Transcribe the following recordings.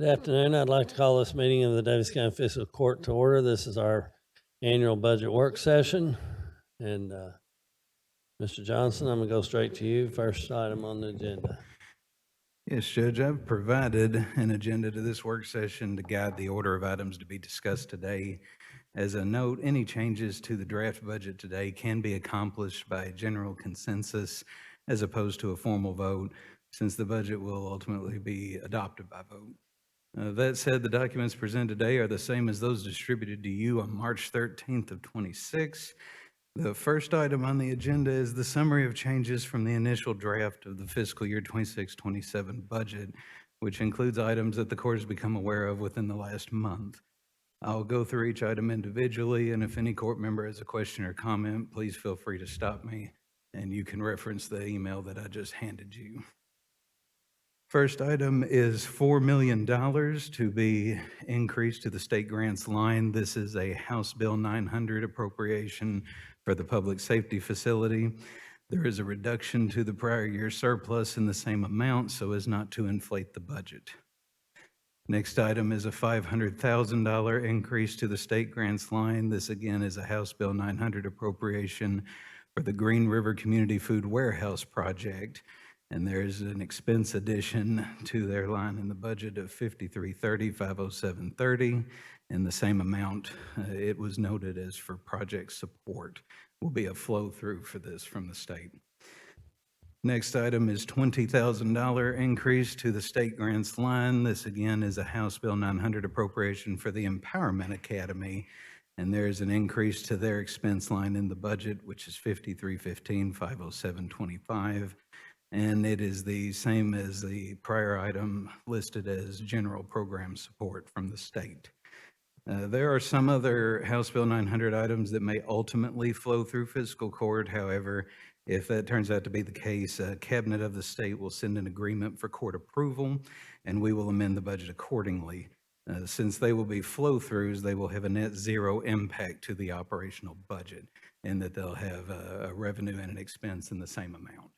Good afternoon. I'd like to call this meeting of the Daviess County Fiscal Court to order. This is our annual budget work session. And Mr. Johnson, I'm going to go straight to you. First item on the agenda. Yes, Judge, I've provided an agenda to this work session to guide the order of items to be discussed today. As a note, any changes to the draft budget today can be accomplished by general consensus as opposed to a formal vote, since the budget will ultimately be adopted by vote. That said, the documents presented today are the same as those distributed to you on March 13th of 26. The first item on the agenda is the summary of changes from the initial draft of the fiscal year 26-27 budget, which includes items that the court has become aware of within the last month. I'll go through each item individually, and if any court member has a question or comment, please feel free to stop me, and you can reference the email that I just handed you. First item is $4 million to be increased to the state grants line. This is a House Bill 900 appropriation for the public safety facility. There is a reduction to the prior year surplus in the same amount so as not to inflate the budget. Next item is a $500,000 increase to the state grants line. This again is a House Bill 900 appropriation for the Green River Community Food Warehouse project. And there's an expense addition to their line in the budget of $5330, $50730, and the same amount it was noted as for project support will be a flow through for this from the state. Next item is $20,000 increase to the state grants line. This again is a House Bill 900 appropriation for the Empowerment Academy. And there's an increase to their expense line in the budget, which is $5315, $50725. And it is the same as the prior item listed as general program support from the state. There are some other House Bill 900 items that may ultimately flow through fiscal court. However, if that turns out to be the case, Cabinet of the state will send an agreement for court approval, and we will amend the budget accordingly. Since they will be flow-throughs, they will have a net zero impact to the operational budget, and that they'll have a revenue and an expense in the same amount.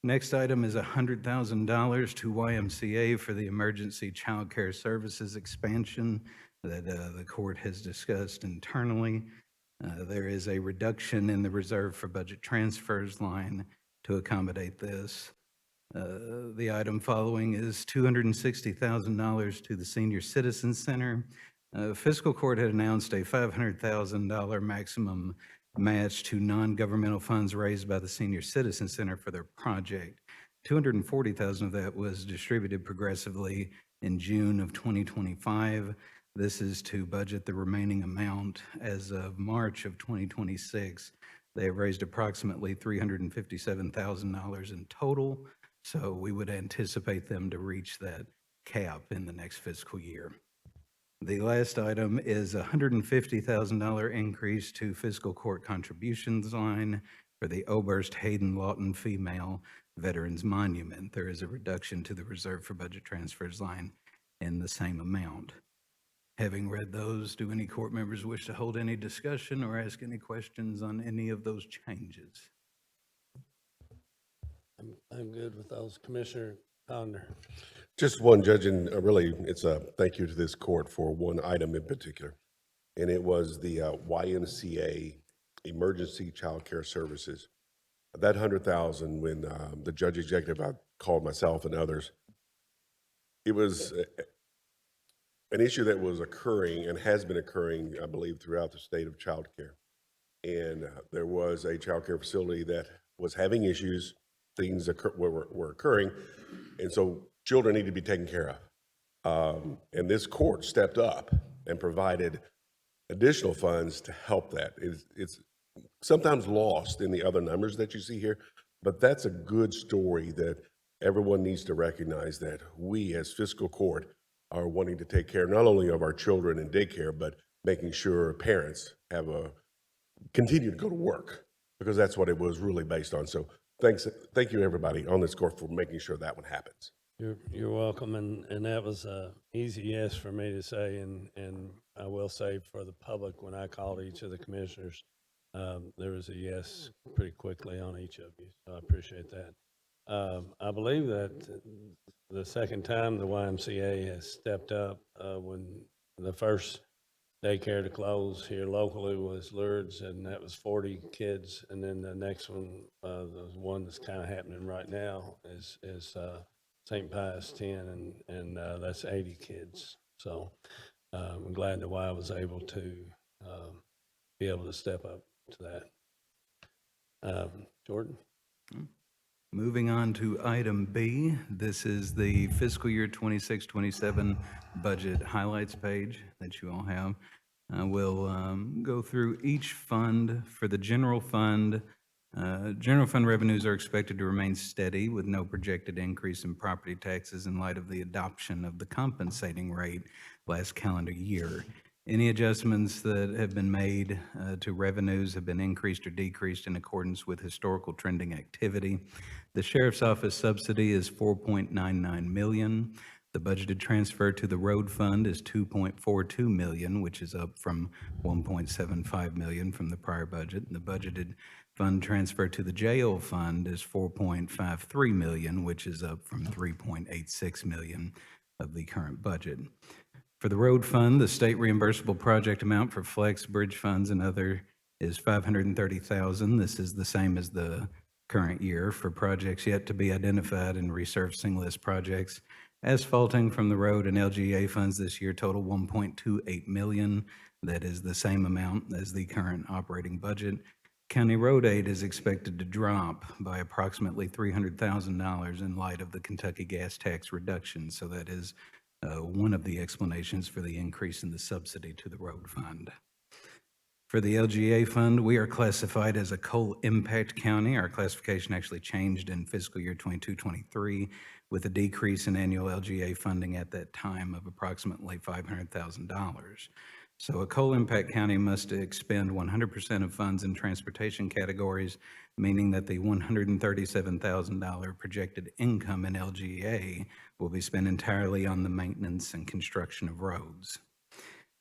Next item is $100,000 to YMCA for the emergency child care services expansion that the court has discussed internally. There is a reduction in the reserve for budget transfers line to accommodate this. The item following is $260,000 to the Senior Citizen Center. Fiscal court had announced a $500,000 maximum match to non-governmental funds raised by the Senior Citizen Center for their project. $240,000 of that was distributed progressively in June of 2025. This is to budget the remaining amount as of March of 2026. They have raised approximately $357,000 in total, so we would anticipate them to reach that cap in the next fiscal year. The last item is a $150,000 increase to fiscal court contributions line for the Oberst Hayden Lawton Female Veterans Monument. There is a reduction to the reserve for budget transfers line in the same amount. Having read those, do any court members wish to hold any discussion or ask any questions on any of those changes? I'm good with those. Commissioner Conder. Just one, Judge, and really it's a thank you to this court for one item in particular. And it was the YMCA Emergency Child Care Services. That $100,000, when the judge executive, I called myself and others, it was an issue that was occurring and has been occurring, I believe, throughout the state of child care. And there was a child care facility that was having issues, things were occurring, and so children need to be taken care of. And this court stepped up and provided additional funds to help that. It's sometimes lost in the other numbers that you see here, but that's a good story that everyone needs to recognize, that we as fiscal court are wanting to take care not only of our children in daycare, but making sure parents have continue to go to work, because that's what it was really based on. So thank you everybody on this court for making sure that one happens. You're welcome, and that was a easy yes for me to say, and I will say for the public, when I called each of the commissioners, there was a yes pretty quickly on each of you, so I appreciate that. I believe that the second time the YMCA has stepped up. When the first daycare to close here locally was Lourdes, and that was 40 kids. And then the next one, the one that's kind of happening right now is St. Pius 10, and that's 80 kids. So I'm glad the Y was able to be able to step up to that. Jordan? Moving on to item B, this is the fiscal year 26-27 budget highlights page that you all have. We'll go through each fund. For the general fund revenues are expected to remain steady with no projected increase in property taxes in light of the adoption of the compensating rate last calendar year. Any adjustments that have been made to revenues have been increased or decreased in accordance with historical trending activity. The Sheriff's Office subsidy is $4.99 million. The budgeted transfer to the road fund is $2.42 million, which is up from $1.75 million from the prior budget. The budgeted fund transfer to the jail fund is $4.53 million, which is up from $3.86 million of the current budget. For the road fund, the state reimbursable project amount for flex, bridge funds, and other is $530,000. This is the same as the current year. For projects yet to be identified and resurfacing list projects, asphalting from the road and LGA funds this year total $1.28 million. That is the same amount as the current operating budget. County road aid is expected to drop by approximately $300,000 in light of the Kentucky gas tax reduction. So that is one of the explanations for the increase in the subsidy to the road fund. For the LGA fund, we are classified as a coal impact county. Our classification actually changed in fiscal year 22-23 with a decrease in annual LGA funding at that time of approximately $500,000. So a coal impact county must expend 100% of funds in transportation categories, meaning that the $137,000 projected income in LGA will be spent entirely on the maintenance and construction of roads.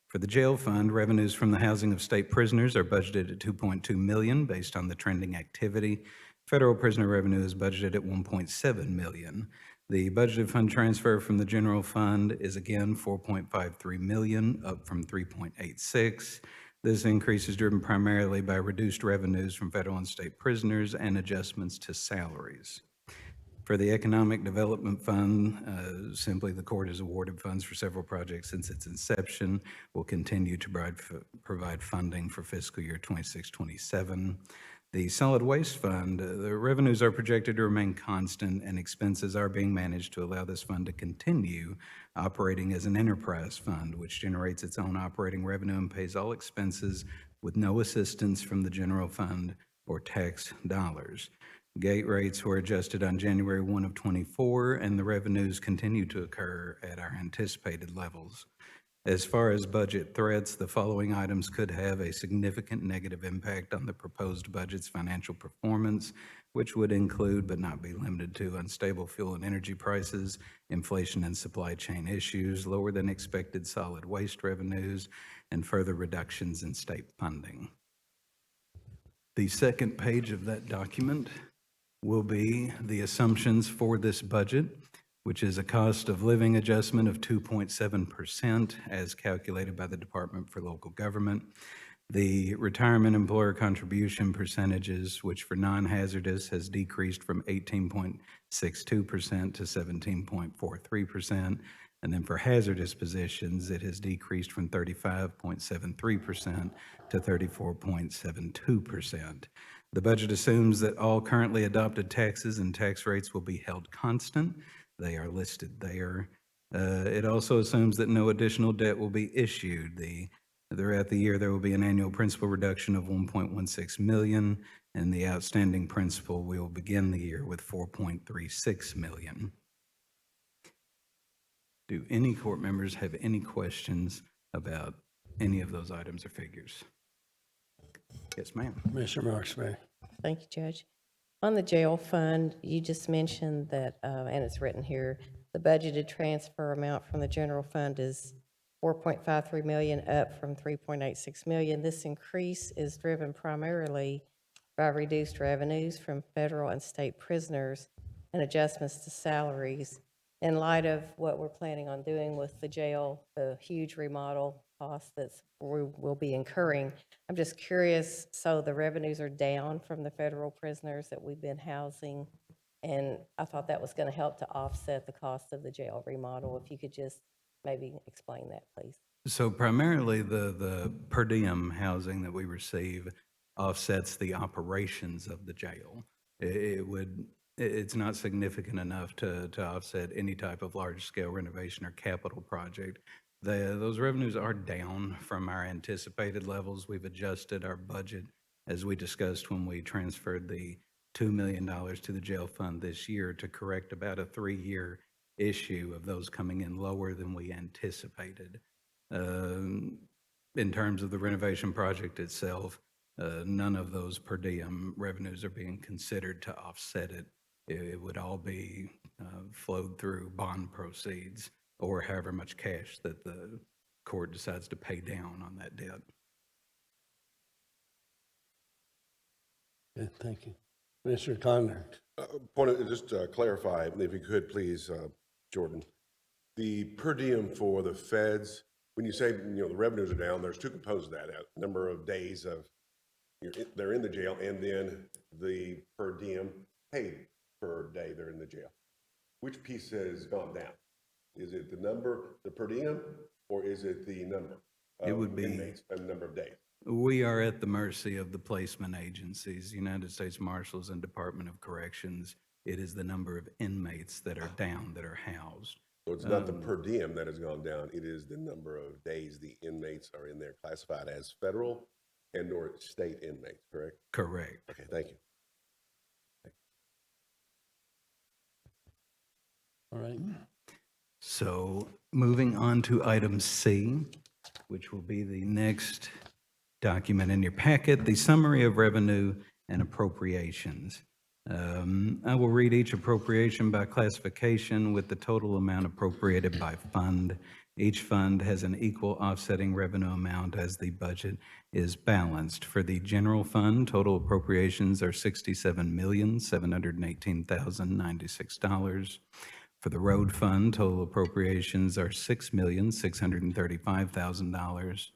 For the jail fund, revenues from the housing of state prisoners are budgeted at $2.2 million based on the trending activity. Federal prisoner revenue is budgeted at $1.7 million. The budgeted fund transfer from the general fund is again $4.53 million, up from $3.86. This increase is driven primarily by reduced revenues from federal and state prisoners and adjustments to salaries. For the Economic Development Fund, simply the court has awarded funds for several projects since its inception. Will continue to provide funding for fiscal year 26-27. The Solid Waste Fund, the revenues are projected to remain constant and expenses are being managed to allow this fund to continue operating as an enterprise fund, which generates its own operating revenue and pays all expenses with no assistance from the general fund or tax dollars. Gate rates were adjusted on January 1 of 24, and the revenues continue to occur at our anticipated levels. As far as budget threats, the following items could have a significant negative impact on the proposed budget's financial performance, which would include but not be limited to unstable fuel and energy prices, inflation and supply chain issues, lower than expected solid waste revenues, and further reductions in state funding. The second page of that document will be the assumptions for this budget, which is a cost of living adjustment of 2.7% as calculated by the Department for Local Government. The retirement employer contribution percentages, which for non-hazardous has decreased from 18.62% to 17.43%. And then for hazardous positions, it has decreased from 35.73% to 34.72%. The budget assumes that all currently adopted taxes and tax rates will be held constant. They are listed there. It also assumes that no additional debt will be issued. Throughout the year, there will be an annual principal reduction of $1.16 million, and the outstanding principal will begin the year with $4.36 million. Do any court members have any questions about any of those items or figures? Yes, ma'am. Commissioner Marksberry. Thank you, Judge. On the jail fund, you just mentioned that, and it's written here, the budgeted transfer amount from the general fund is $4.53 million, up from $3.86 million. This increase is driven primarily by reduced revenues from federal and state prisoners and adjustments to salaries. in light of what we're planning on doing with the jail, the huge remodel cost we'll be incurring, I'm just curious, so the revenues are down from the federal prisoners that we've been housing, and I thought that was going to help to offset the cost of the jail remodel. If you could just maybe explain that, please. So primarily, the per diem housing that we receive offsets the operations of the jail. It's not significant enough to offset any type of large-scale renovation or capital project. Those revenues are down from our anticipated levels. We've adjusted our budget, as we discussed when we transferred the $2 million to the jail fund this year, to correct about a 3-year issue of those coming in lower than we anticipated. In terms of the renovation project itself, none of those per diem revenues are being considered to offset it. It would all be flowed through bond proceeds or however much cash that the court decides to pay down on that debt. Okay, thank you. Commissioner Conner. Just to clarify, if you could, please, Jordan, the per diem for the feds, when you say, the revenues are down, there's two components of that, number of days of they're in the jail, and then the per diem paid per day they're in the jail. Which piece has gone down? Is it the number, the per diem, or is it the number of It would be inmates and number of days? We are at the mercy of the placement agencies, United States Marshals and Department of Corrections. It is the number of inmates that are down, that are housed. So it's not the per diem that has gone down, it is the number of days the inmates are in there classified as federal and or state inmates, correct? Correct. Okay, thank you. All right. So moving on to item C, which will be the next document in your packet, the summary of revenue and appropriations. I will read each appropriation by classification with the total amount appropriated by fund. Each fund has an equal offsetting revenue amount as the budget is balanced. For the general fund, total appropriations are $67,718,096. For the road fund, total appropriations are $6,635,000.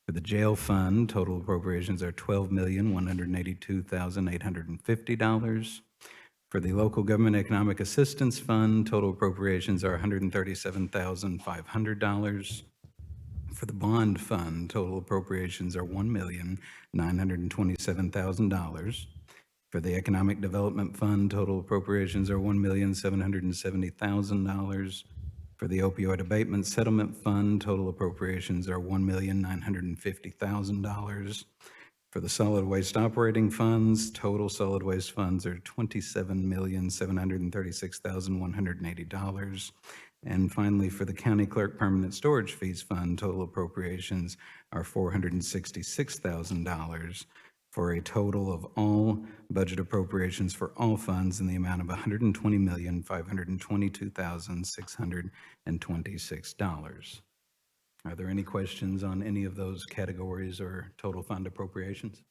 For the jail fund, total appropriations are $12,182,850. For the local government economic assistance fund, total appropriations are $137,500. For the bond fund, total appropriations are $1,927,000. For the economic development fund, total appropriations are $1,770,000. For the opioid abatement settlement fund, total appropriations are $1,950,000. For the solid waste operating funds, total solid waste funds are $27,736,180. And finally, for the county clerk permanent storage fees fund, total appropriations are $466,000, for a total of all budget appropriations for all funds in the amount of $120,522,626. Are there any questions on any of those categories or total fund appropriations?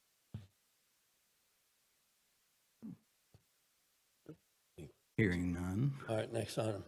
Hearing none. All right, next item.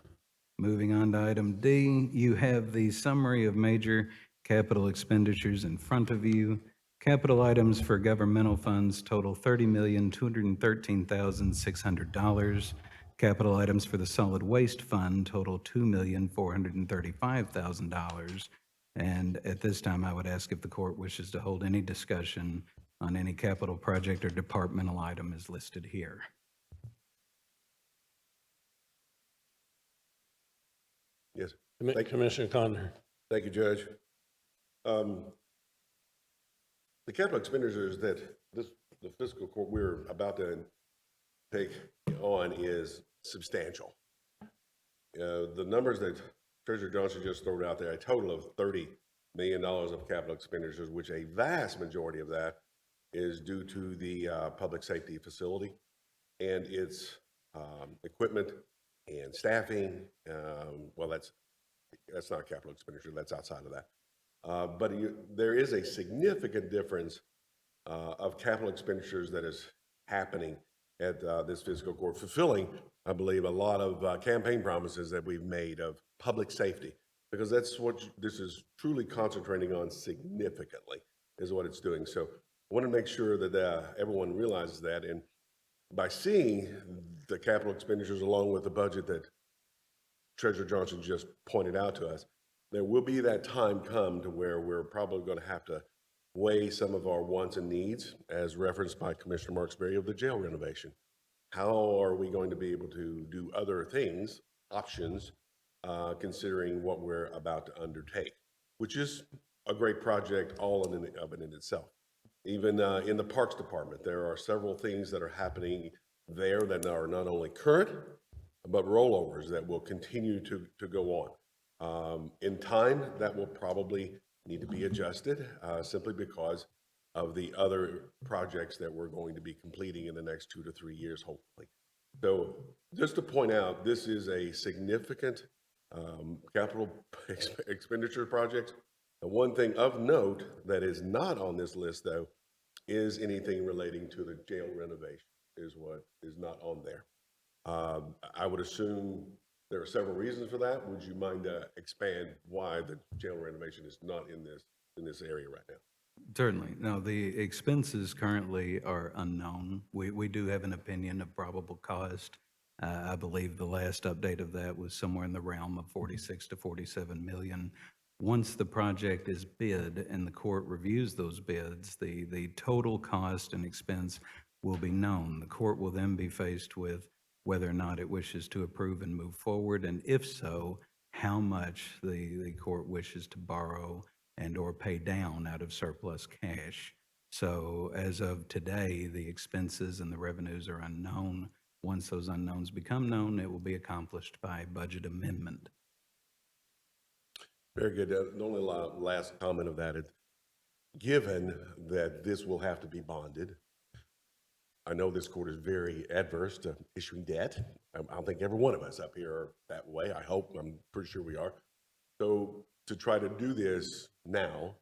Moving on to item D, you have the summary of major capital expenditures in front of you. Capital items for governmental funds total $30,213,600. Capital items for the solid waste fund total $2,435,000. And at this time, I would ask if the court wishes to hold any discussion on any capital project or departmental item as listed here. Yes. Thank you. Commissioner Conner. Thank you, Judge. The capital expenditures that the fiscal court we're about to take on is substantial. The numbers that Treasurer Johnson just threw out there, a total of $30 million of capital expenditures, which a vast majority of that is due to the public safety facility and its equipment and staffing. Well, that's not capital expenditure, that's outside of that. But there is a significant difference of capital expenditures that is happening at this fiscal court, fulfilling, I believe, a lot of campaign promises that we've made of public safety, because that's what this is truly concentrating on significantly, is what it's doing. So I want to make sure that everyone realizes that, and by seeing the capital expenditures along with the budget that Treasurer Johnson just pointed out to us, there will be that time come to where we're probably going to have to weigh some of our wants and needs, as referenced by Commissioner Marksberry, of the jail renovation. How are we going to be able to do other things, options, considering what we're about to undertake, which is a great project all in and itself. Even in the Parks Department, there are several things that are happening there that are not only current, but rollovers that will continue to go on. In time, that will probably need to be adjusted simply because of the other projects that we're going to be completing in the next 2 to 3 years, hopefully. So just to point out, this is a significant capital expenditure project. The one thing of note that is not on this list, though, is anything relating to the jail renovation, is what is not on there. I would assume there are several reasons for that. Would you mind expand why the jail renovation is not in this area right now? Certainly. No, the expenses currently are unknown. We do have an opinion of probable cost. I believe the last update of that was somewhere in the realm of 46 to 47 million. Once the project is bid and the court reviews those bids, the total cost and expense will be known. The court will then be faced with whether or not it wishes to approve and move forward, and if so, how much the court wishes to borrow and or pay down out of surplus cash. So as of today, the expenses and the revenues are unknown. Once those unknowns become known, it will be accomplished by budget amendment. Very good. The only last comment of that is, given that this will have to be bonded, I know this court is very adverse to issuing debt. I don't think every one of us up here are that way. I hope, I'm pretty sure we are. So to try to do this now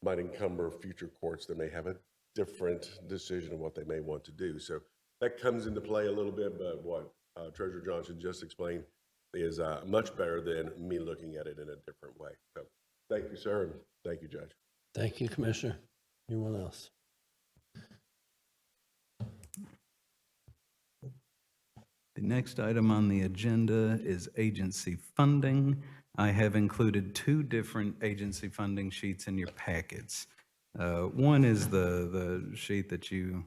might encumber future courts that may have a different decision of what they may want to do. So that comes into play a little bit, but what Treasurer Johnson just explained is much better than me looking at it in a different way. So thank you, sir, and thank you, Judge. Thank you, Commissioner. Anyone else? The next item on the agenda is agency funding. I have included 2 different agency funding sheets in your packets. One is the sheet that you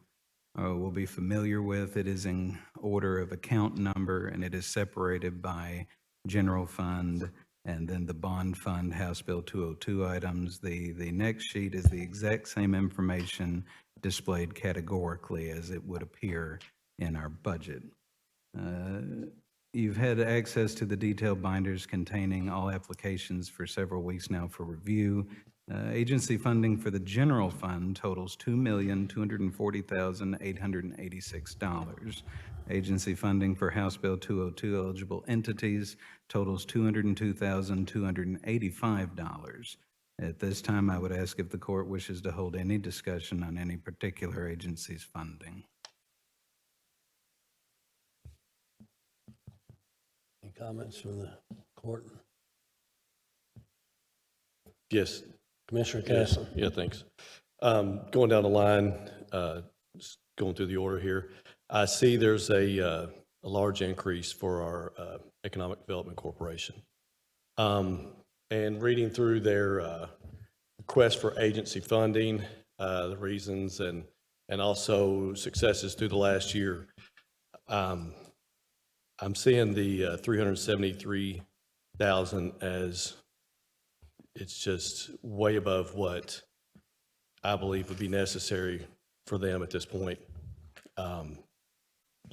will be familiar with. It is in order of account number, and it is separated by general fund and then the bond fund, House Bill 202 items. The next sheet is the exact same information displayed categorically as it would appear in our budget. You've had access to the detailed binders containing all applications for several weeks now for review. Agency funding for the general fund totals $2,240,886. Agency funding for House Bill 202 eligible entities totals $202,285. At this time, I would ask if the court wishes to hold any discussion on any particular agency's funding. Any comments from the court? Yes. Commissioner Casson? Yeah, thanks. Going down the line, just going through the order here, I see there's a large increase for our Economic Development Corporation. And reading through their request for agency funding, the reasons and also successes through the last year, I'm seeing the 373,000 as it's just way above what I believe would be necessary for them at this point. I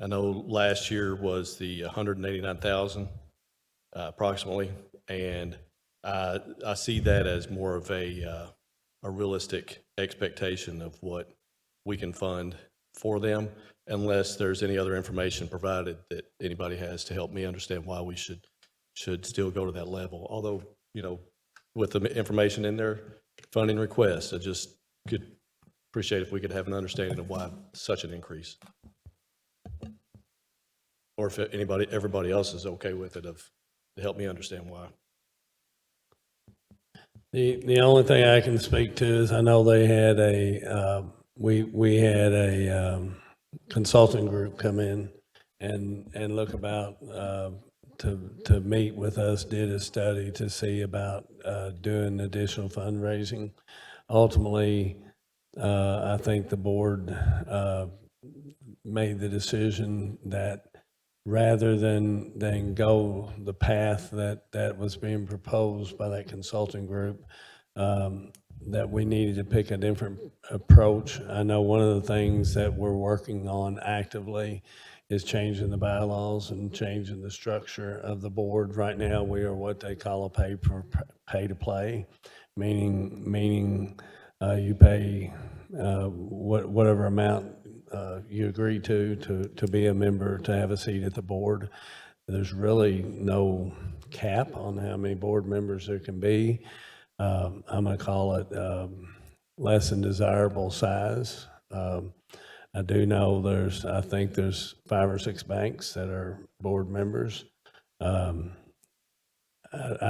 know last year was the 189,000 approximately, and I see that as more of a realistic expectation of what we can fund for them, unless there's any other information provided that anybody has to help me understand why we should still go to that level. Although, you know, with the information in their funding request, I just could appreciate if we could have an understanding of why such an increase. or if everybody else is okay with it, to help me understand why. The only thing I can speak to is I know they had we had a consulting group come in and look about, to meet with us, did a study to see about doing additional fundraising. Ultimately, I think the board made the decision that rather than go the path that was being proposed by that consulting group, that we needed to pick a different approach. I know one of the things that we're working on actively is changing the bylaws and changing the structure of the board. Right now, we are what they call a pay to play, meaning you pay whatever amount you agree to be a member, to have a seat at the board. There's really no cap on how many board members there can be. I'm going to call it less than desirable size. I do know I think there's 5 or 6 banks that are board members. I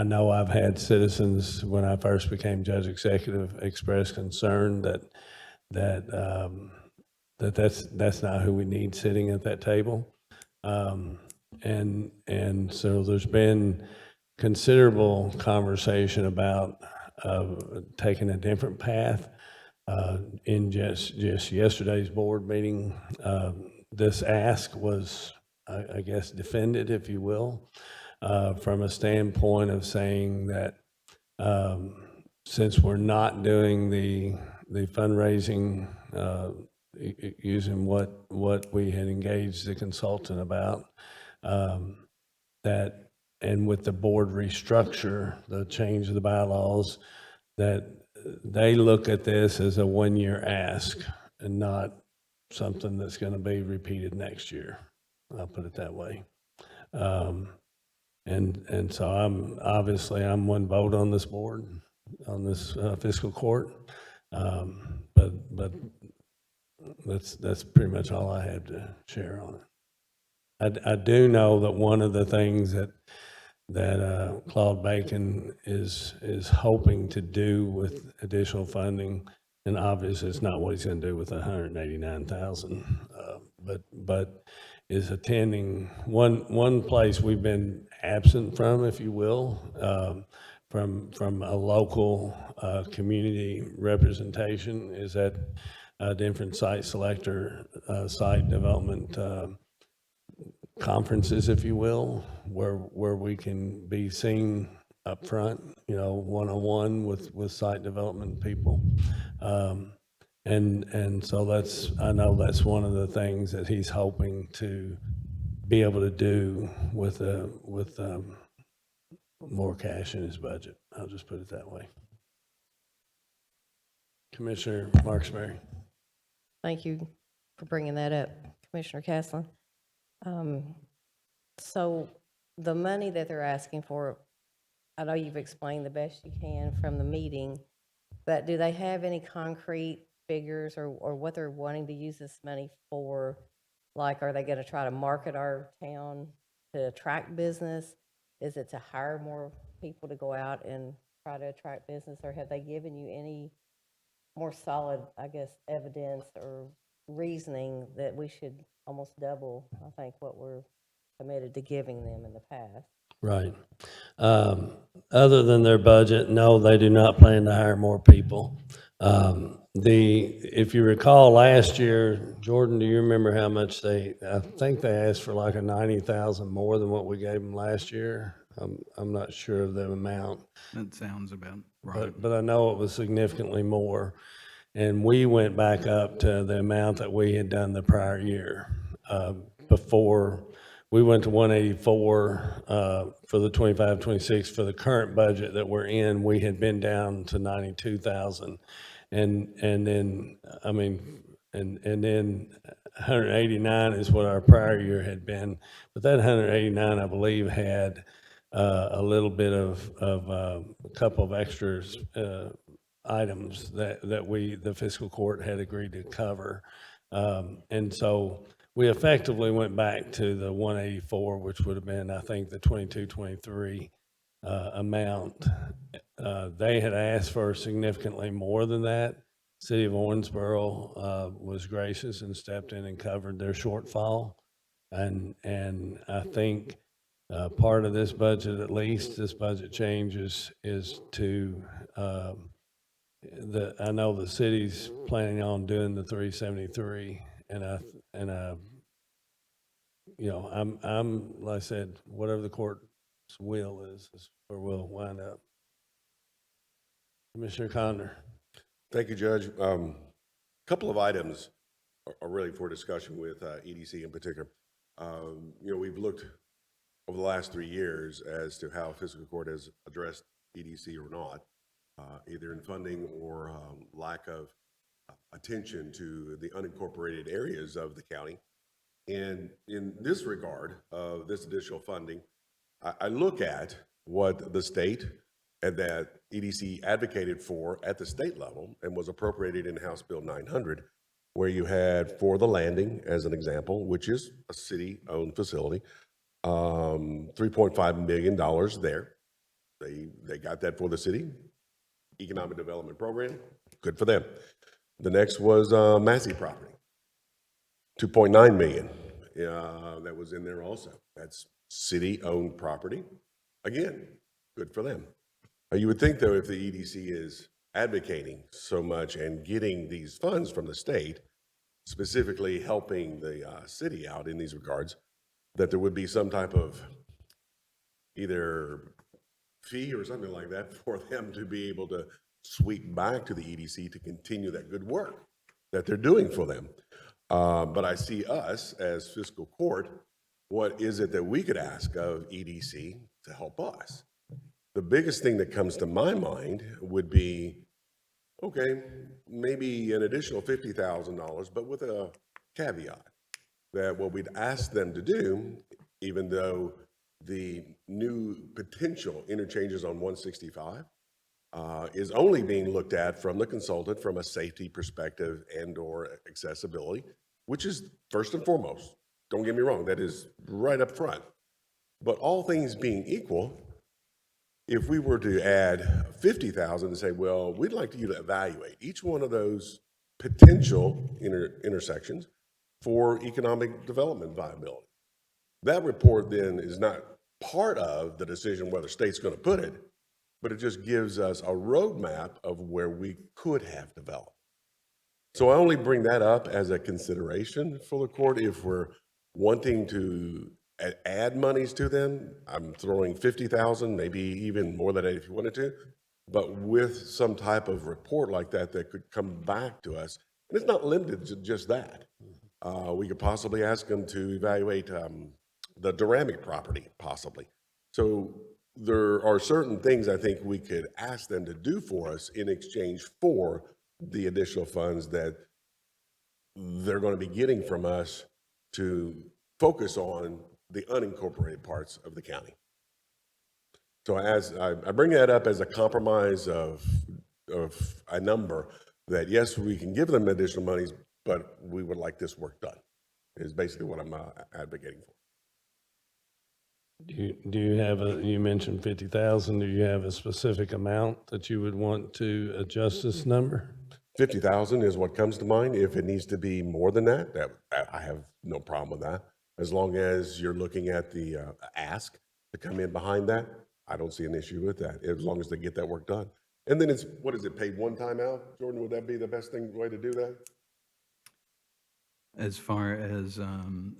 know I've had citizens, when I first became judge executive, express concern that's not who we need sitting at that table. And so there's been considerable conversation about taking a different path. In just yesterday's board meeting, this ask was, I guess, defended, if you will, from a standpoint of saying that since we're not doing the fundraising using what we had engaged the consultant about, that, and with the board restructure, the change of the bylaws, that they look at this as a one-year ask and not something that's going to be repeated next year. I'll put it that way. And so I'm one vote on this board, on this fiscal court. But that's pretty much all I had to share on it. I do know that one of the things that Claude Bacon is hoping to do with additional funding, and obviously it's not what he's going to do with 189,000, but is attending one place we've been absent from, if you will, from a local community representation, is at different site selector, site development conferences, if you will, where we can be seen up front, one-on-one with site development people. And so I know that's one of the things that he's hoping to be able to do with more cash in his budget. I'll just put it that way. Commissioner Marksberry. Thank you for bringing that up, Commissioner Caslen. So the money that they're asking for, I know you've explained the best you can from the meeting, but do they have any concrete figures or what they're wanting to use this money for? Like, are they going to try to market our town to attract business? Is it to hire more people to go out and try to attract business? Or have they given you any more solid, I guess, evidence or reasoning that we should almost double, I think, what we're committed to giving them in the past? Right. Other than their budget, no, they do not plan to hire more people. If you recall last year, Jordan, do you remember how much I think they asked for like a 90,000 more than what we gave them last year. I'm not sure of the amount. That sounds about right. But I know it was significantly more. And we went back up to the amount that we had done the prior year. Before, we went to 184 for the 25-26. For the current budget that we're in, we had been down to 92,000. And then 189 is what our prior year had been. But that 189, I believe, had a little bit of a couple of extras items that the fiscal court had agreed to cover. And so we effectively went back to the 184, which would have been, I think, the 22-23 amount. They had asked for significantly more than that. City of Owensboro was gracious and stepped in and covered their shortfall. And I think part of this budget, at least, this budget change is to, I know the city's planning on doing the 373, and I, you know, like I said, whatever the court's will is where we'll wind up. Commissioner Conder. Thank you, Judge. Couple of items are really for discussion with EDC in particular. We've looked over the last 3 years as to how fiscal court has addressed EDC or not, either in funding or lack of attention to the unincorporated areas of the county. And in this regard of this additional funding, I look at what the state and that EDC advocated for at the state level and was appropriated in House Bill 900, where you had for the landing, as an example, which is a city-owned facility, $3.5 million there. They got that for the city. Economic Development Program, good for them. The next was Massey property, $2.9 million. That was in there also. That's city-owned property. Again, good for them. You would think, though, if the EDC is advocating so much and getting these funds from the state, specifically helping the city out in these regards, that there would be some type of either fee or something like that for them to be able to sweep back to the EDC to continue that good work that they're doing for them. But I see us as fiscal court, what is it that we could ask of EDC to help us? The biggest thing that comes to my mind would be, okay, maybe an additional $50,000, but with a caveat that what we'd ask them to do, even though the new potential interchanges on 165 is only being looked at from the consultant from a safety perspective and or accessibility, which is first and foremost. Don't get me wrong, that is right up front. But all things being equal, if we were to add 50,000 and say, well, we'd like you to evaluate each one of those potential intersections for economic development viability. That report then is not part of the decision whether state's going to put it, but it just gives us a roadmap of where we could have developed. So I only bring that up as a consideration for the court if we're wanting to add monies to them. I'm throwing 50,000, maybe even more than that if you wanted to, but with some type of report like that that could come back to us. And it's not limited to just that. We could possibly ask them to evaluate the Duramic property, possibly. So there are certain things I think we could ask them to do for us in exchange for the additional funds that they're going to be getting from us to focus on the unincorporated parts of the county. So as I bring that up as a compromise of a number that, yes, we can give them additional monies, but we would like this work done, is basically what I'm advocating for. Do you have you mentioned 50,000, do you have a specific amount that you would want to adjust this number? 50,000 is what comes to mind. If it needs to be more than that, I have no problem with that. As long as you're looking at the ask to come in behind that, I don't see an issue with that, as long as they get that work done. And then it's, what is it, paid one time out? Jordan, would that be the best way to do that? As far as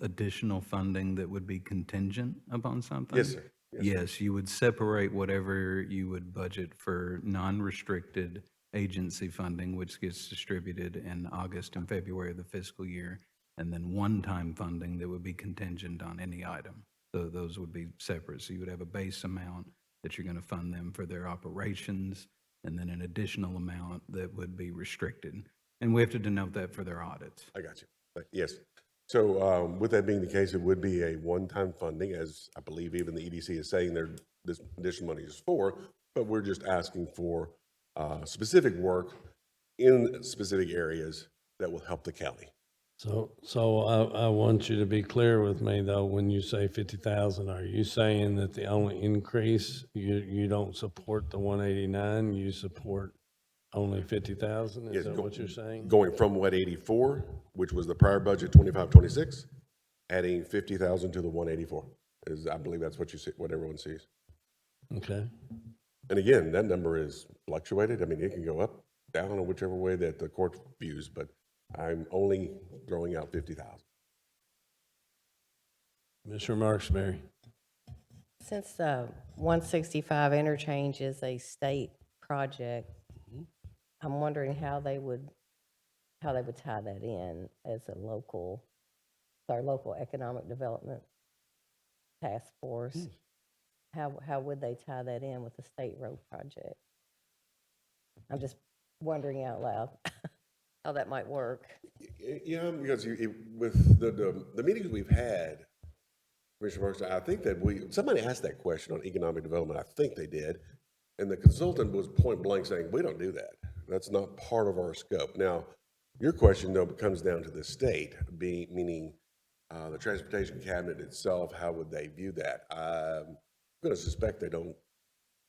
additional funding that would be contingent upon something? Yes, sir. Yes, you would separate whatever you would budget for non-restricted agency funding, which gets distributed in August and February of the fiscal year, and then one-time funding that would be contingent on any item. So those would be separate. So you would have a base amount that you're going to fund them for their operations, and then an additional amount that would be restricted. And we have to denote that for their audits. I got you. Yes. So with that being the case, it would be a one-time funding, as I believe even the EDC is saying this additional money is for, but we're just asking for specific work in specific areas that will help the county. So I want you to be clear with me though, when you say 50,000, are you saying that the only increase, you don't support the 189, you support only 50,000? Is Yes, that what you're saying? Going from what 84, which was the prior budget 25, 26, adding 50,000 to the 184 is, I believe that's what you see, what everyone sees. Okay. And again, that number is fluctuated. I mean, it can go up, down, or whichever way that the court views, but I'm only throwing out 50,000. Mr. Marksberry. Since the 165 interchange is a state project, I'm wondering how they would tie that in as our local economic development task force. How would they tie that in with the state road project? I'm just wondering out loud how that might work. Yeah, because with the meetings we've had, Commissioner Marks, I think that somebody asked that question on economic development. I think they did. And the consultant was point blank saying, we don't do that. That's not part of our scope. Now, your question though comes down to the state, meaning the transportation cabinet itself. How would they view that? I'm going to suspect they don't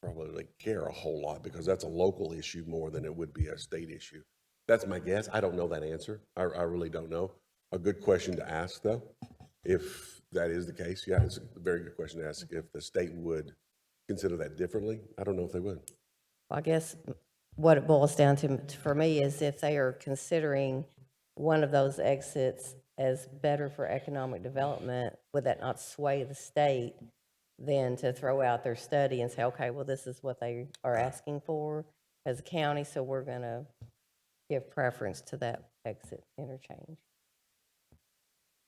probably care a whole lot because that's a local issue more than it would be a state issue. That's my guess. I don't know that answer. I really don't know. A good question to ask though, if that is the case. Yeah, it's a very good question to ask if the state would consider that differently. I don't know if they would. I guess what it boils down to for me is if they are considering one of those exits as better for economic development, would that not sway the state then to throw out their study and say, okay, well, this is what they are asking for as a county, so we're going to give preference to that exit interchange?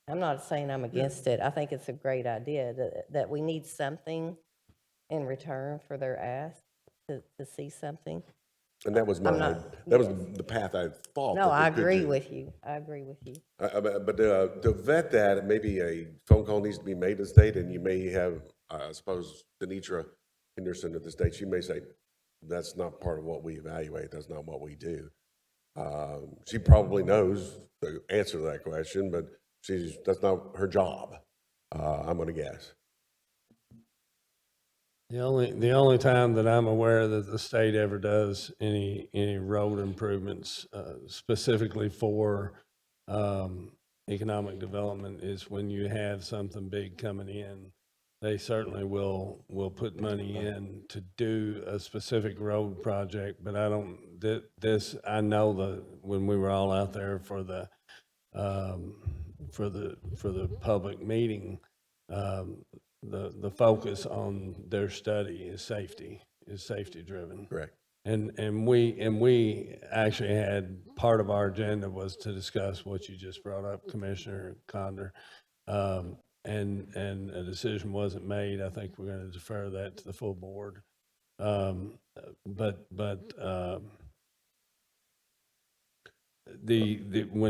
I'm not saying I'm against it. I think it's a great idea that we need something in return for their ask to see something. And that was that was the path I thought. No, that they I could agree do. with you. I agree with you. But to vet that, maybe a phone call needs to be made to the state, and you may have, I suppose, Denitra Henderson at the state, she may say, that's not part of what we evaluate, that's not what we do. She probably knows the answer to that question, but that's not her job, I'm gonna guess. The only time that I'm aware that the state ever does any road improvements specifically for economic development is when you have something big coming in. They certainly will put money in to do a specific road project, but I don't. I know when we were all out there for the public meeting. The focus on their study is safety driven. Correct. And we actually had, part of our agenda was to discuss what you just brought up, Commissioner Condor. And a decision wasn't made. I think we're going to defer that to the full board. When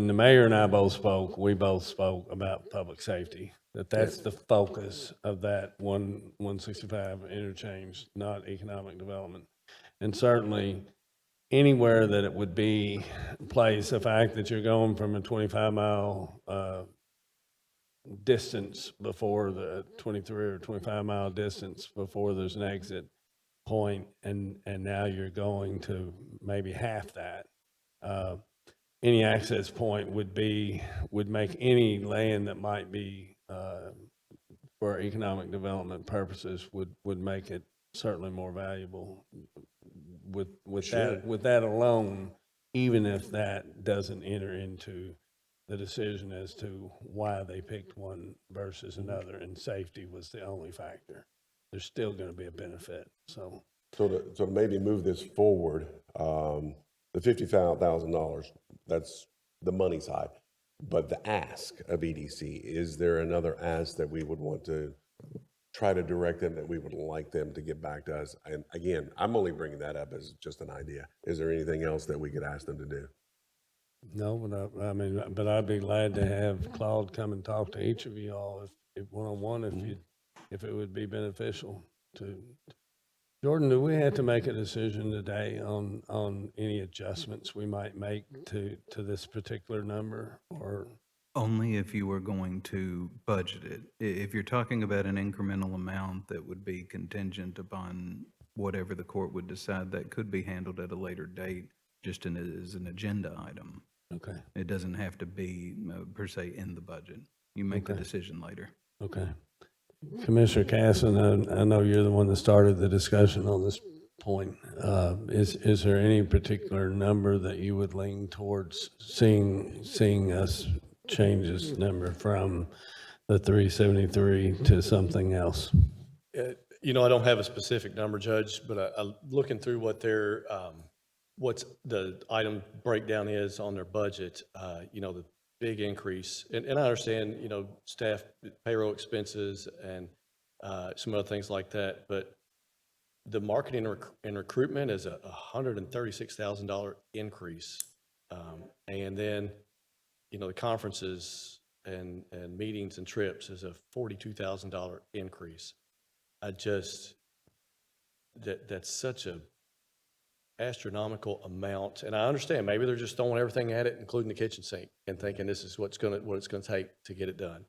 the mayor and I both spoke, we both spoke about public safety, that's the focus of that 165 interchange, not economic development. And certainly anywhere that it would be placed, the fact that you're going from a 25-mile distance before the 23 or 25-mile distance before there's an exit point, and now you're going to maybe half that. Any access point would make any land that might be for economic development purposes would make it certainly more valuable. With that alone, even if that doesn't enter into the decision as to why they picked one versus another, and safety was the only factor, there's still going to be a benefit. So to maybe move this forward, the $50,000, that's the money side. But the ask of EDC, is there another ask that we would want to try to direct them, that we would like them to get back to us? And again, I'm only bringing that up as just an idea. Is there anything else that we could ask them to do? no, but I'd be glad to have Claude come and talk to each of you all if one-on-one, if it would be beneficial to. Jordan, do we have to make a decision today on any adjustments we might make to this particular number, or Only if you were going to budget it. If you're talking about an incremental amount that would be contingent upon whatever the court would decide, that could be handled at a later date, just as an agenda item. Okay, It doesn't have to be per se in the budget. You make the Okay. decision later. okay. Commissioner Casson, I know you're the one that started the discussion on this point. Is there any particular number that you would lean towards seeing us change this number from the 373 to something else? You know, I don't have a specific number, Judge, but looking through what their, what's the item breakdown is on their budget, you know, the big increase, and I understand, you know, staff payroll expenses and some other things like that, but the marketing and recruitment is a $136,000 increase. And then, you know, the conferences and meetings and trips is a $42,000 increase. That's such a astronomical amount. And I understand, maybe they're just throwing everything at it, including the kitchen sink, and thinking this is what it's gonna take to get it done.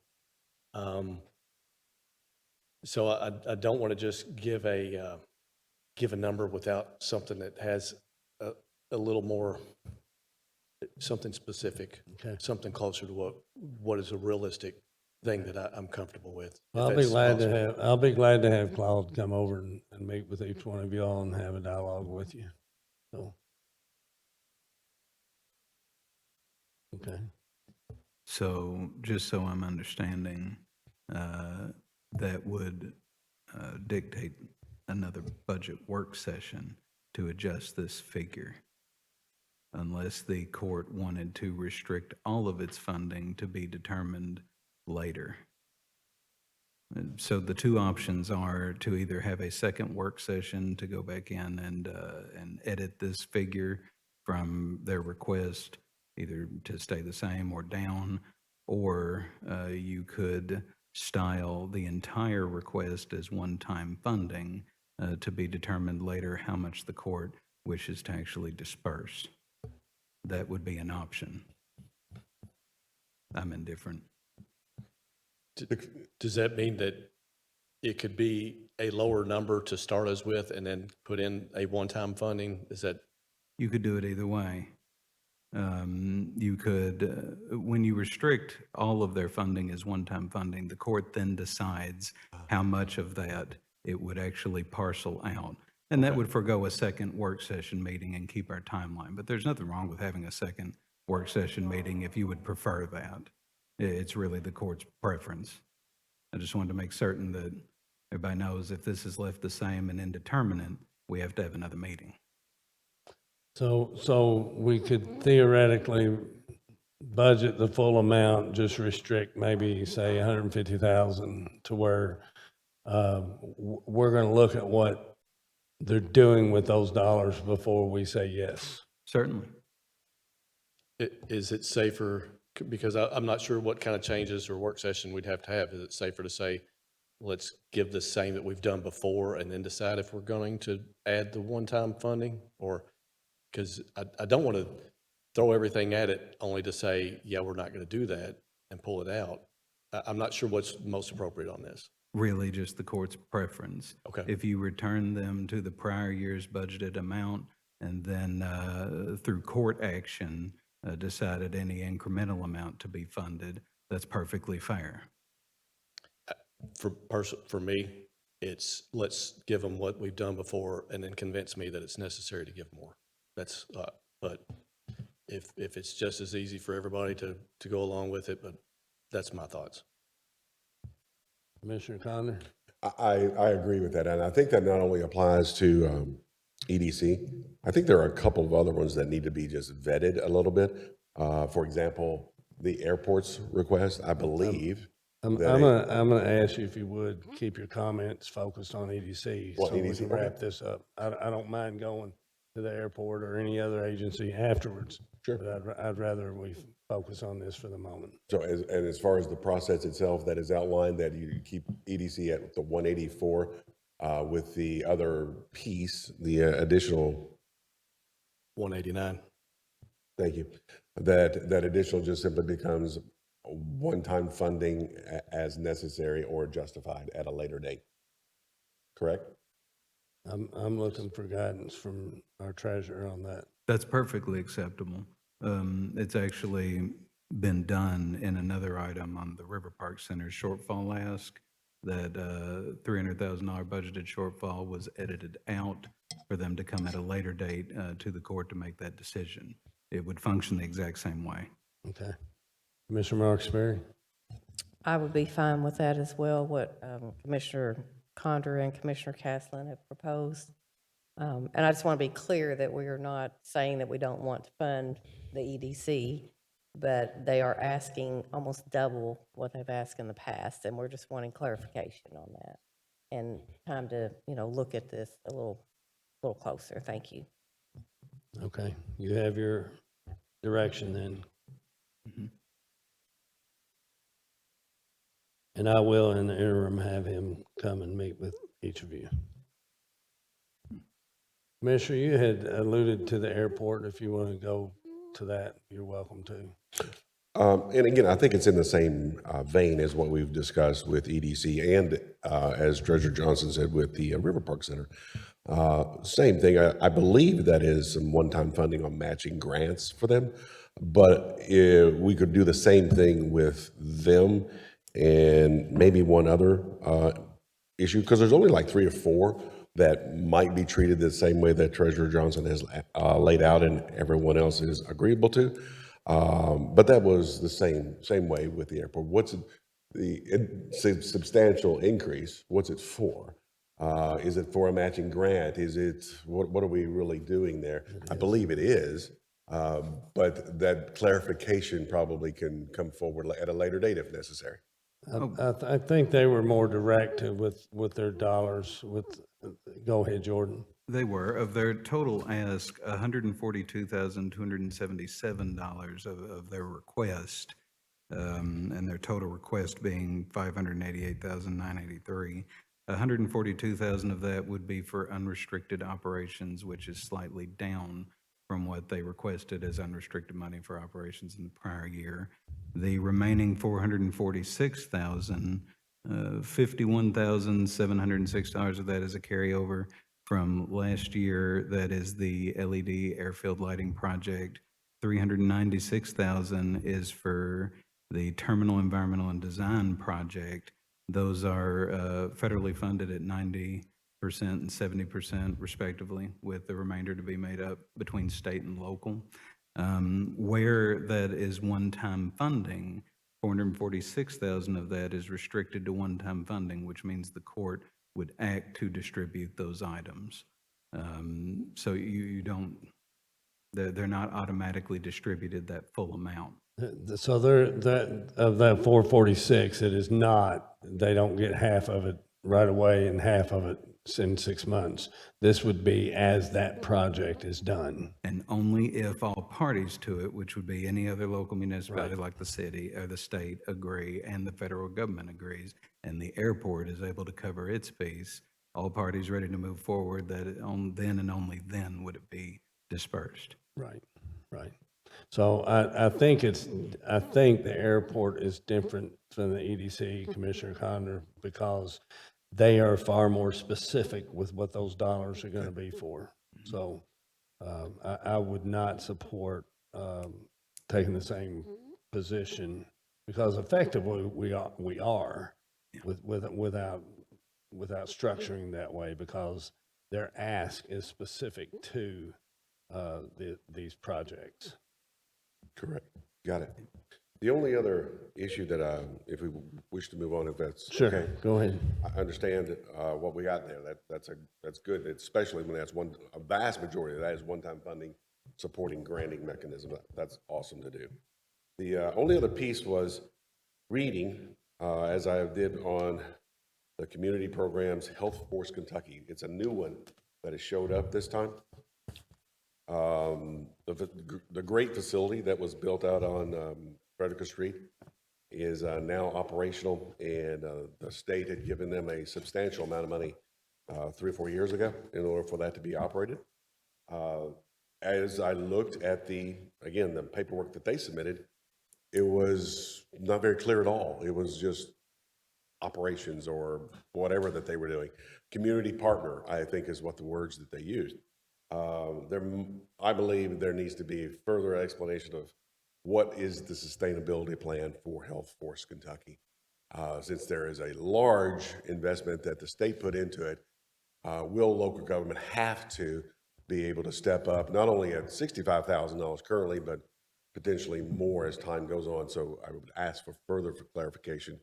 So I don't want to just give a number without something that has a little more, something specific, Okay. something closer to what is a realistic thing that I'm comfortable with. if Well, that's possible. I'll be glad to have Claude come over and meet with each one of y'all and have a dialogue with you. So. Okay, So just so I'm understanding, that would dictate another budget work session to adjust this figure, unless the court wanted to restrict all of its funding to be determined later. And so the two options are to either have a second work session to go back in and edit this figure from their request, either to stay the same or down, or you could style the entire request as one-time funding to be determined later how much the court wishes to actually disperse. That would be an option. I'm indifferent. Does that mean that it could be a lower number to start us with and then put in a one-time funding? Is that? You could do it either way. You could, when you restrict all of their funding as one-time funding, the court then decides how much of that it would actually parcel out. And that would forgo a second work session meeting and keep our timeline. But there's nothing wrong with having a second work session meeting if you would prefer that. It's really the court's preference. I just wanted to make certain that everybody knows if this is left the same and indeterminate, we have to have another meeting. so we could theoretically budget the full amount, just restrict maybe, say, 150,000 to where we're going to look at what they're doing with those dollars before we say yes. Certainly. Is it safer, because I'm not sure what kind of changes or work session we'd have to have. Is it safer to say, let's give the same that we've done before and then decide if we're going to add the one-time funding? Or, because I don't want to throw everything at it only to say, yeah, we're not going to do that and pull it out. I'm not sure what's most appropriate on this. Really just the court's preference. Okay. If you return them to the prior year's budgeted amount and then through court action decided any incremental amount to be funded, that's perfectly fair. For me, it's let's give them what we've done before and then convince me that it's necessary to give more. That's, but if it's just as easy for everybody to go along with it, but that's my thoughts. Commissioner Connor? I agree with that, and I think that not only applies to EDC. I think there are a couple of other ones that need to be just vetted a little bit. For example, the airport's request, I believe. I'm gonna ask you if you would keep your comments focused on EDC, Well, so we EDC, can wrap this up. I don't mind going to the airport or any other agency afterwards. Sure. But I'd rather we focus on this for the moment. So as far as the process itself that is outlined, that you keep EDC at the 184 with the other piece, the additional, 189. thank you, that additional just simply becomes one-time funding as necessary or justified at a later date. Correct? I'm looking for guidance from our treasurer on that. That's perfectly acceptable. It's actually been done in another item on the River Park Center shortfall ask. That $300,000 budgeted shortfall was edited out for them to come at a later date to the court to make that decision. It would function the exact same way. Okay. Commissioner Marksberry? I would be fine with that as well, what Commissioner Condor and Commissioner Caslin have proposed. And I just want to be clear that we are not saying that we don't want to fund the EDC, but they are asking almost double what they've asked in the past, and we're just wanting clarification on that. And time to, look at this a little closer. Thank you. Okay, you have your direction then. And I will, in the interim, have him come and meet with each of you. Commissioner, you had alluded to the airport. If you want to go to that, you're welcome to. And again, I think it's in the same vein as what we've discussed with EDC and as Treasurer Johnson said with the River Park Center. Same thing. I believe that is some one-time funding on matching grants for them, but we could do the same thing with them and maybe one other issue, because there's only like 3 or 4 that might be treated the same way that Treasurer Johnson has laid out and everyone else is agreeable to. But that was the same way with the airport. What's the substantial increase? What's it for? Is it for a matching grant? Is it, what are we really doing there? I believe it is, but that clarification probably can come forward at a later date if necessary. I think they were more direct with their dollars. Go ahead, Jordan. They were, of their total ask, $142,277 of their request, and their total request being $588,983. $142,000 of that would be for unrestricted operations, which is slightly down from what they requested as unrestricted money for operations in the prior year. The remaining $446,000, $51,706 of that is a carryover from last year. That is the LED airfield lighting project. $396,000 is for the terminal environmental and design project. Those are federally funded at 90% and 70% respectively, with the remainder to be made up between state and local. Where that is one-time funding, $446,000 of that is restricted to one-time funding, which means the court would act to distribute those items. So you don't, they're not automatically distributed that full amount. So of that 446, it is not, they don't get half of it right away and half of it in 6 months. This would be as that project is done. And only if all parties to it, which would be any other local municipality like the city or the state, agree, and the federal government agrees, and the airport is able to cover its piece, all parties ready to move forward, that then and only then would it be dispersed. Right. So I think the airport is different from the EDC, Commissioner Condor, because they are far more specific with what those dollars are going to be for. So I would not support taking the same position, because effectively we are without structuring that way, because their ask is specific to these projects. Correct. Got it. The only other issue that, if we wish to move on, if that's Sure, okay. go ahead. I understand what we got there. That's good, especially when that's a vast majority of that is one-time funding supporting granting mechanism. That's awesome to do. The only other piece was reading, as I did on the community programs, Health Force Kentucky. It's a new one that has showed up this time. The great facility that was built out on Frederica Street is now operational, and the state had given them a substantial amount of money 3 or 4 years ago in order for that to be operated. As I looked at the paperwork that they submitted, it was not very clear at all. It was just operations or whatever that they were doing. Community partner, I think, is what the words that they used. I believe there needs to be a further explanation of what is the sustainability plan for Health Force Kentucky. Since there is a large investment that the state put into it, will local government have to be able to step up, not only at $65,000 currently, but potentially more as time goes on? So I would ask for further clarification,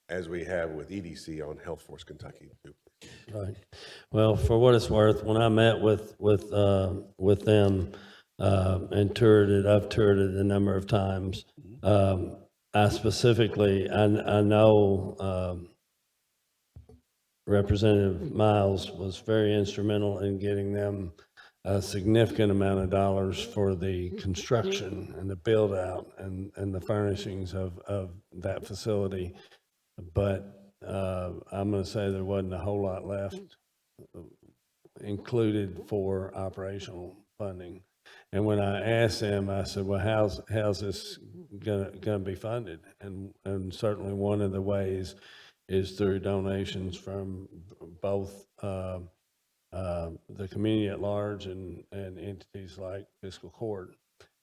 as we have with EDC on Health Force Kentucky too. Right. Well, for what it's worth, when I met with them and toured it, I've toured it a number of times. I specifically, I know Representative Miles was very instrumental in getting them a significant amount of dollars for the construction and the build out and the furnishings of that facility. But I'm going to say there wasn't a whole lot left included for operational funding. And when I asked them, I said, well, how's this gonna be funded? And certainly one of the ways is through donations from both the community at large and entities like Fiscal Court.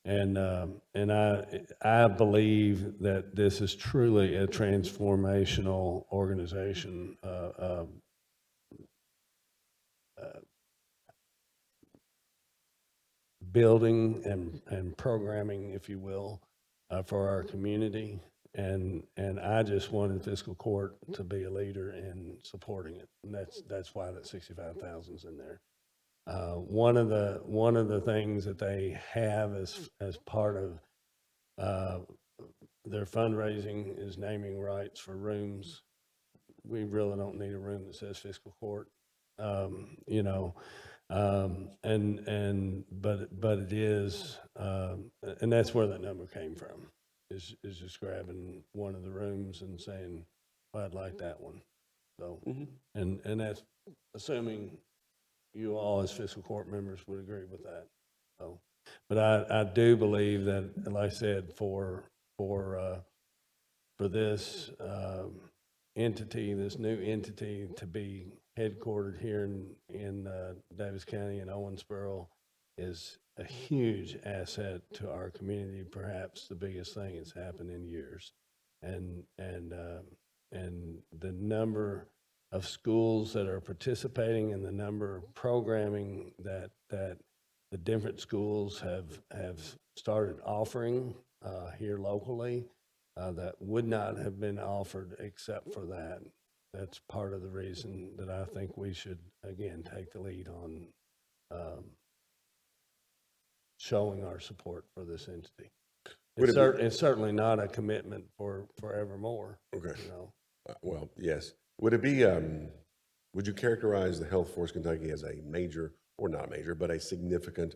And I believe that this is truly a transformational organization, building and programming, if you will, for our community. And I just wanted Fiscal Court to be a leader in supporting it. And that's why that 65,000 is in there. One of the things that they have as part of their fundraising is naming rights for rooms. We really don't need a room that says Fiscal Court, you know. But it is, and that's where that number came from, is just grabbing one of the rooms and saying, well, I'd like that one. So, and that's assuming you all as Fiscal Court members would agree with that. So, but I do believe that, like I said, for this entity, this new entity to be headquartered here in Daviess County and Owensboro is a huge asset to our community, perhaps the biggest thing that's happened in years. And the number of schools that are participating and the number of programming that the different schools have started offering here locally that would not have been offered except for that. That's part of the reason that I think we should, again, take the lead on showing our support for this entity. It's certainly not a commitment for forevermore. Okay. You know? Well, yes. Would it be, would you characterize the Health Force Kentucky as a major, or not major, but a significant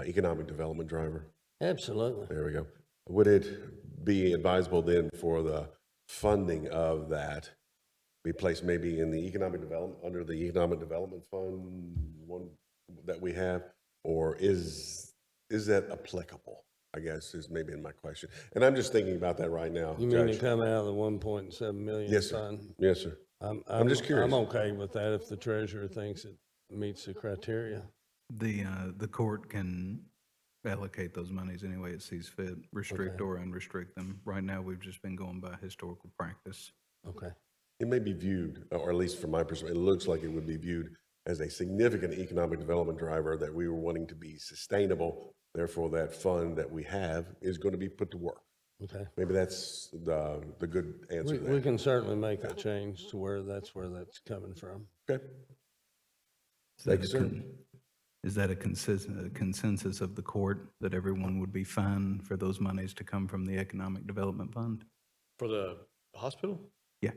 economic development driver? Absolutely. There we go. Would it be advisable then for the funding of that be placed maybe in the economic development, under the economic development fund one that we have, or is that applicable? I guess is maybe in my question. And I'm just thinking about that right now. You mean to Judge. come out of the 1.7 million Yes, sir. fund? Yes, sir. I'm just curious. I'm okay with that if the treasurer thinks it meets the criteria. The court can allocate those monies any way it sees fit, restrict or unrestrict them. Right now, we've just been going by historical practice. Okay. It may be viewed, or at least from my perspective, it looks like it would be viewed as a significant economic development driver that we were wanting to be sustainable. Therefore, that fund that we have is going to be put to work. Okay. Maybe that's the good answer to that. We can certainly make that change to where that's coming from. Okay. Thank you, sir. Is that a consensus of the court that everyone would be fine for those monies to come from the Economic Development Fund? For the hospital? Yeah.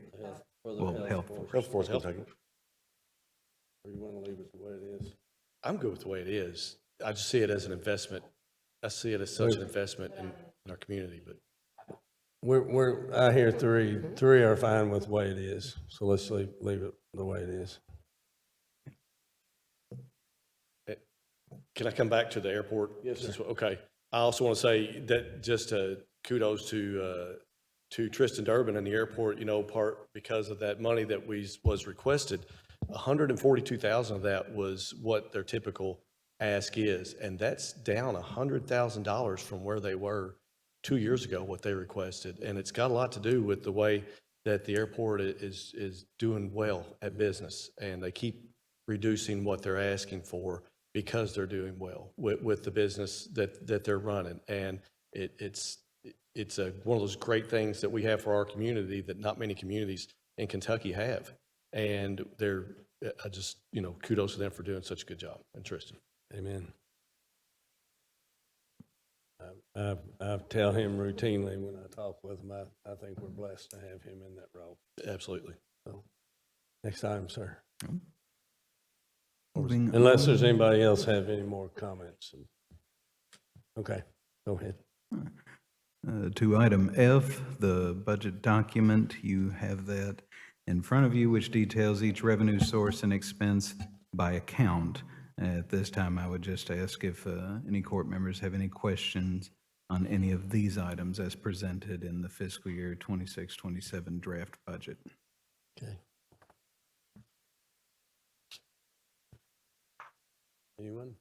For the Well, Health Force. Health Force Kentucky. Or you want to leave it the way it is? I'm good with the way it is. I just see it as an investment. I see it as such an investment in our community, but I hear three are fine with the way it is. So let's leave it the way it is. can I come back to the airport? Yes, sir. Okay. I also want to say that just to kudos to Tristan Durbin and the airport, you know, part because of that money that was requested. 142,000 of that was what their typical ask is, and that's down $100,000 from where they were 2 years ago, what they requested. And it's got a lot to do with the way that the airport is doing well at business, and they keep reducing what they're asking for because they're doing well with the business that they're running. And it's one of those great things that we have for our community that not many communities in Kentucky have. And I just, you know, kudos to them for doing such a good job. And Tristan. Amen. I tell him routinely when I talk with him, I think we're blessed to have him in that role. Absolutely. So, next item, sir. Moving Unless on. there's anybody else have any more comments. Okay, go ahead. To item F, the budget document, you have that in front of you, which details each revenue source and expense by account. At this time, I would just ask if any court members have any questions on any of these items as presented in the fiscal year 26-27 draft budget. Okay. Anyone?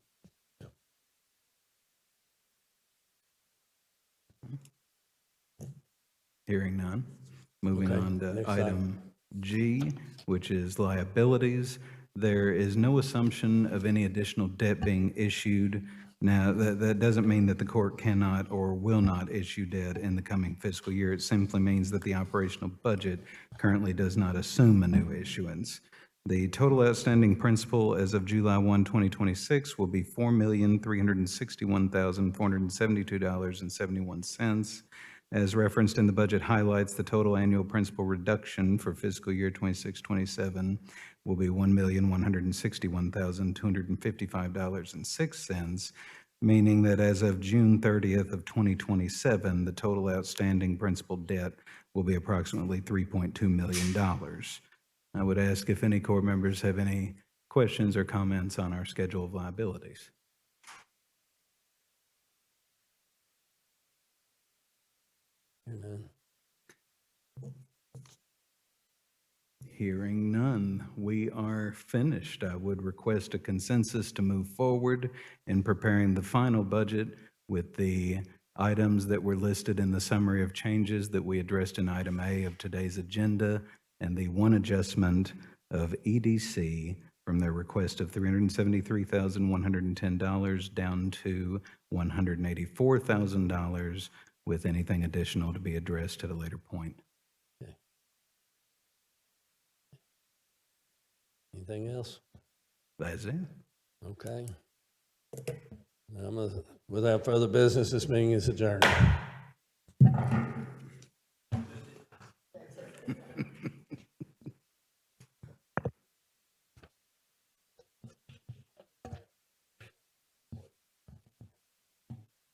Hearing none. Moving Okay, on to next item G, which is liabilities. There is no assumption of any additional debt being issued. Now, that doesn't mean that the court cannot or will not issue debt in the coming fiscal year. It simply means that the operational budget currently does not assume a new issuance. The total outstanding principal as of July 1, 2026 will be $4,361,472.71. As referenced in the budget highlights, the total annual principal reduction for fiscal year 26-27 will be $1,161,255.06, meaning that as of June 30th of 2027, the total outstanding principal debt will be approximately $3.2 million. I would ask if any court members have any questions or comments on our schedule of liabilities. Amen. Hearing none, we are finished. I would request a consensus to move forward in preparing the final budget with the items that were listed in the summary of changes that we addressed in item A of today's agenda, and the one adjustment of EDC from their request of $373,110 down to $184,000, with anything additional to be addressed at a later point. Anything else? That's it. Okay. Without further business, this meeting is adjourned.